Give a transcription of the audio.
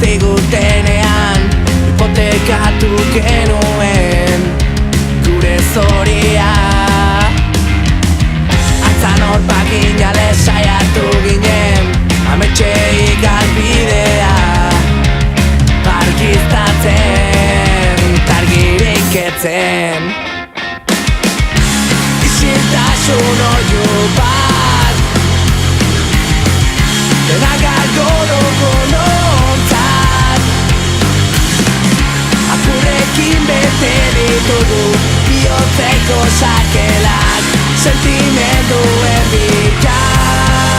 zigutenean hipotekatu genuen gure zoria. Atzan horpakin jale saiatu ginen ametxei galbidea argiztatzen targirik etzen. Isiltasun oiu bat dena galdo dugu nontzat, apurrekin bete ditugu bihotzeko sakelak sentimendu erdikan.